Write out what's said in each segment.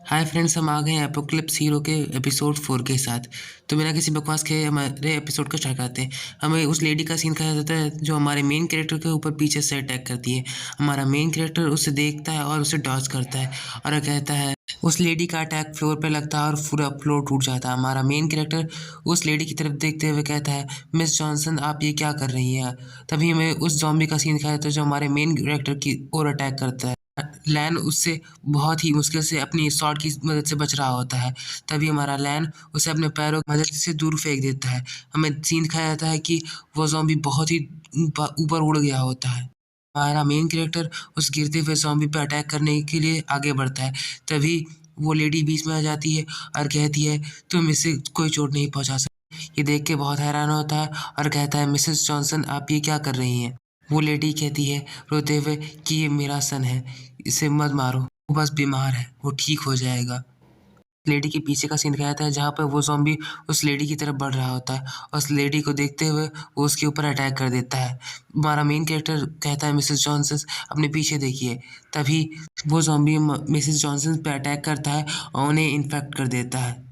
Hi friends, हम आ गए हैं एपोक्लिप्स हीरो के एपिसोड 4 के साथ। तो बिना किसी बकवास के हमारे एपिसोड को स्टार्ट करते हैं। हमें उस लेडी का सीन दिखाया जाता है जो हमारे मेन कैरेक्टर के ऊपर पीछे से अटैक करती है। हमारा मेन कैरेक्टर उसे देखता है और उसे डॉज करता है और कहता है उस लेडी का अटैक फ्लोर पे लगता है और पूरा फ्लोर टूट जाता है। हमारा मेन कैरेक्टर उस लेडी की तरफ देखते हुए कहता है, मिस जॉनसन आप ये क्या कर रही हैं। तभी हमें उस जॉम्बी का सीन दिखाया जाता है जो हमारे मेन कैरेक्टर की ओर अटैक करता है। लैन उससे बहुत ही मुश्किल से अपनी स्वॉर्ड की मदद से बच रहा होता है। तभी हमारा लैन उसे अपने पैरों की मदद से दूर फेंक देता है। हमें सीन दिखाया जाता है कि वो ज़ॉम्बी बहुत ही ऊपर उड़ गया होता है। हमारा मेन कैरेक्टर उस गिरते हुए ज़ॉम्बी पे अटैक करने के लिए आगे बढ़ता है। तभी वो लेडी बीच में आ जाती है और कहती है, तुम इसे कोई चोट नहीं पहुँचा सकते। ये देख के बहुत हैरान होता है और कहता है, मिसेस जॉनसन आप ये क्या कर रही हैं। वो लेडी कहती है रोते हुए कि ये मेरा सन है, इसे मत मारो, वो बस बीमार है, वो ठीक हो जाएगा। लेडी के पीछे का सीन दिखाया जाता है जहाँ पे वो ज़ॉम्बी उस लेडी की तरफ बढ़ रहा होता है और उस लेडी को देखते हुए वो उसके ऊपर अटैक कर देता है। हमारा मेन कैरेक्टर कहता है, मिसेस जॉनसन अपने पीछे देखिए। तभी वो ज़ॉम्बी मिसेस जॉनसन पे अटैक करता है और उन्हें इन्फेक्ट कर देता है।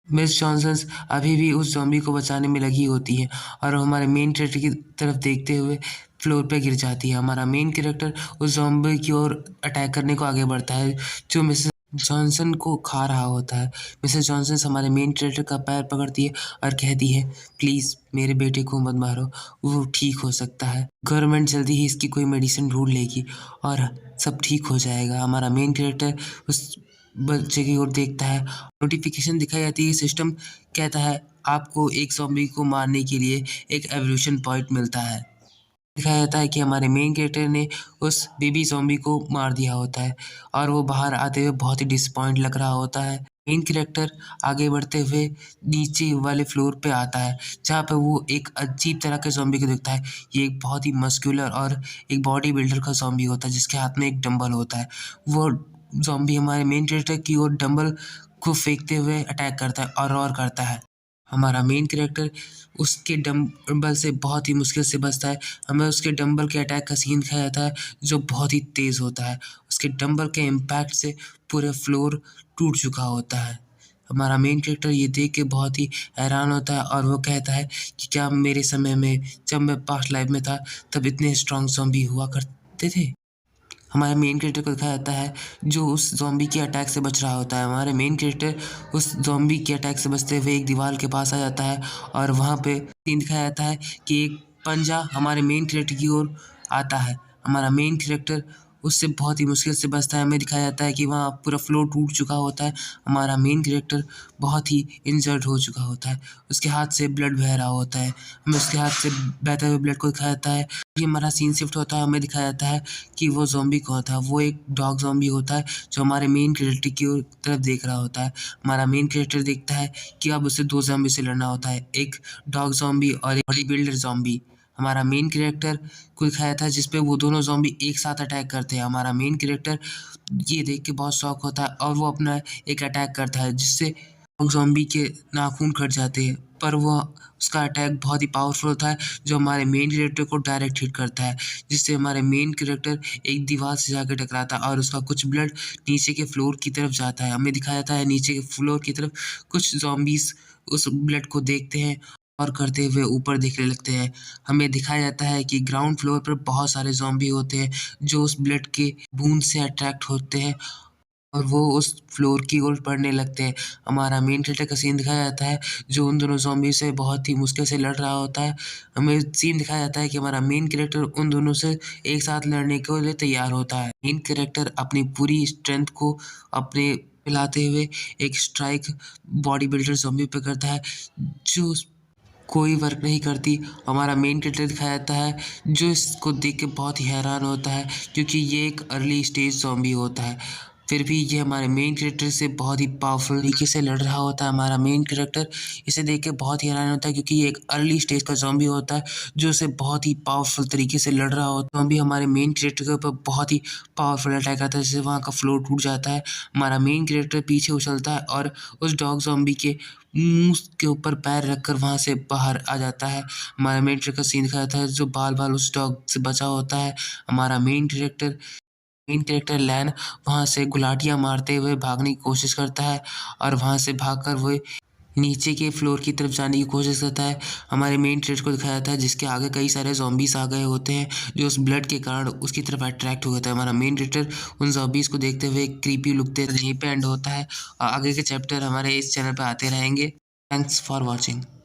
मिस जॉनसन अभी भी उस ज़ॉम्बी को बचाने में लगी होती है और वो हमारे मेन कैरेक्टर की तरफ देखते हुए फ्लोर पे गिर जाती है। हमारा मेन कैरेक्टर उस ज़ॉम्बी की ओर अटैक करने को आगे बढ़ता है जो मिसेस जॉनसन को खा रहा होता है। मिसेस जॉनसन हमारे मेन कैरेक्टर का पैर पकड़ती है और कहती है, प्लीज़ मेरे बेटे को मत मारो, वो ठीक हो सकता है। गवर्नमेंट जल्दी ही इसकी कोई मेडिसिन ढूँढ लेगी और सब ठीक हो जाएगा। हमारा मेन कैरेक्टर उस बच्चे की ओर देखता है। नोटिफिकेशन दिखाई जाती है। सिस्टम कहता है आपको एक ज़ॉम्बी को मारने के लिए एक एवोल्यूशन पॉइंट मिलता है। दिखाया जाता है कि हमारे मेन कैरेक्टर ने उस बेबी ज़ॉम्बी को मार दिया होता है और वो बाहर आते हुए बहुत ही डिसअपॉइंट लग रहा होता है। मेन कैरेक्टर आगे बढ़ते हुए नीचे वाले फ्लोर पे आता है जहाँ पे वो एक अजीब तरह के ज़ॉम्बी को देखता है। ये एक बहुत ही मस्कुलर और एक बॉडी बिल्डर का ज़ॉम्बी होता है जिसके हाथ में एक डंबल होता है। वो ज़ॉम्बी हमारे मेन कैरेक्टर की ओर डंबल को फेंकते हुए अटैक करता है और रोर करता है। हमारा मेन कैरेक्टर उसके डंबल से बहुत ही मुश्किल से बचता है। हमें उसके डंबल के अटैक का सीन दिखाया जाता है जो बहुत ही तेज़ होता है। उसके डंबल के इम्पैक्ट से पूरे फ्लोर टूट चुका होता है। हमारा मेन कैरेक्टर ये देख के बहुत ही हैरान होता है और वो कहता है कि क्या मेरे समय में जब मैं पास्ट लाइफ में था तब इतने स्ट्रॉन्ग ज़ॉम्बी हुआ करते थे। हमारे मेन कैरेक्टर को दिखाया जाता है जो उस ज़ॉम्बी के अटैक से बच रहा होता है। हमारे मेन कैरेक्टर उस ज़ॉम्बी के अटैक से बचते हुए एक दीवार के पास आ जाता है और वहाँ पे सीन दिखाया जाता है कि एक पंजा हमारे मेन कैरेक्टर की ओर आता है। हमारा मेन कैरेक्टर उससे बहुत ही मुश्किल से बचता है। हमें दिखाया जाता है कि वहाँ पूरा फ्लोर टूट चुका होता है। हमारा मेन कैरेक्टर बहुत ही इंजर्ड हो चुका होता है। उसके हाथ से ब्लड बह रहा होता है। हमें उसके हाथ से बहते हुए ब्लड को दिखाया जाता है। ये हमारा सीन शिफ्ट होता है। हमें दिखाया जाता है कि वो ज़ॉम्बी कौन था। वो एक डॉग ज़ॉम्बी होता है जो हमारे मेन कैरेक्टर की ओर तरफ देख रहा होता है। हमारा मेन कैरेक्टर देखता है कि अब उसे 2 ज़ॉम्बी से लड़ना होता है, एक डॉग ज़ॉम्बी और एक बॉडी बिल्डर ज़ॉम्बी। हमारा मेन कैरेक्टर को दिखाया था जिस पे वो दोनों ज़ॉम्बी एक साथ अटैक करते हैं। हमारा मेन कैरेक्टर ये देख के बहुत शॉक होता है और वो अपना एक अटैक करता है जिससे ज़ॉम्बी के नाखून कट जाते हैं, पर वो उसका अटैक बहुत ही पावरफुल होता है जो हमारे मेन कैरेक्टर को डायरेक्ट हिट करता है, जिससे हमारे मेन कैरेक्टर एक दीवार से जाकर टकराता है और उसका कुछ ब्लड नीचे के फ्लोर की तरफ जाता है। हमें दिखाया जाता है नीचे के फ्लोर की तरफ कुछ ज़ॉम्बीज़ उस ब्लड को देखते हैं और करते हुए ऊपर देखने लगते हैं। हमें दिखाया जाता है कि ग्राउंड फ्लोर पर बहुत सारे ज़ॉम्बी होते हैं जो उस ब्लड के बूँद से अट्रैक्ट होते हैं और वो उस फ्लोर की ओर बढ़ने लगते हैं। हमारा मेन कैरेक्टर का सीन दिखाया जाता है जो उन दोनों ज़ॉम्बी से बहुत ही मुश्किल से लड़ रहा होता है। हमें सीन दिखाया जाता है कि हमारा मेन कैरेक्टर उन दोनों से एक साथ लड़ने के लिए तैयार होता है। मेन कैरेक्टर अपनी पूरी स्ट्रेंथ को अपने मिलाते हुए एक स्ट्राइक बॉडी बिल्डर ज़ॉम्बी पे करता है जो कोई वर्क नहीं करती। हमारा मेन कैरेक्टर दिखाया जाता है जो इसको देख के बहुत ही हैरान होता है क्योंकि ये एक अर्ली स्टेज ज़ॉम्बी होता है। फिर भी ये हमारे मेन कैरेक्टर से बहुत ही पावरफुल तरीके से लड़ रहा होता है। हमारा मेन कैरेक्टर इसे देख के बहुत ही हैरान होता है क्योंकि ये एक अर्ली स्टेज का ज़ॉम्बी होता है जो उसे बहुत ही पावरफुल तरीके से लड़ रहा होता है। ज़ॉम्बी हमारे मेन कैरेक्टर के ऊपर बहुत ही पावरफुल अटैक करता है जिससे वहाँ का फ्लोर टूट जाता है। हमारा मेन कैरेक्टर पीछे उछलता है और उस डॉग ज़ॉम्बी के मुँह के ऊपर पैर रखकर वहाँ से बाहर आ जाता है। हमारा मेन कैरेक्टर का सीन दिखाया जाता है जो बाल-बाल उस डॉग से बचा होता है। हमारा मेन कैरेक्टर मेन कैरेक्टर लैन वहाँ से गुलाटियाँ मारते हुए भागने की कोशिश करता है और वहाँ से भागकर वो नीचे के फ्लोर की तरफ जाने की कोशिश करता है। हमारे मेन कैरेक्टर को दिखाया जाता है जिसके आगे कई सारे ज़ॉम्बीज़ आ गए होते हैं, जो उस ब्लड के कारण उसकी तरफ अट्रैक्ट हो जाता है। हमारा मेन कैरेक्टर उन ज़ॉम्बीज़ को देखते हुए क्रीपी लुक देता है। यहीं पे एंड होता है और आगे के चैप्टर हमारे इस चैनल पे आते रहेंगे। Thanks for watching.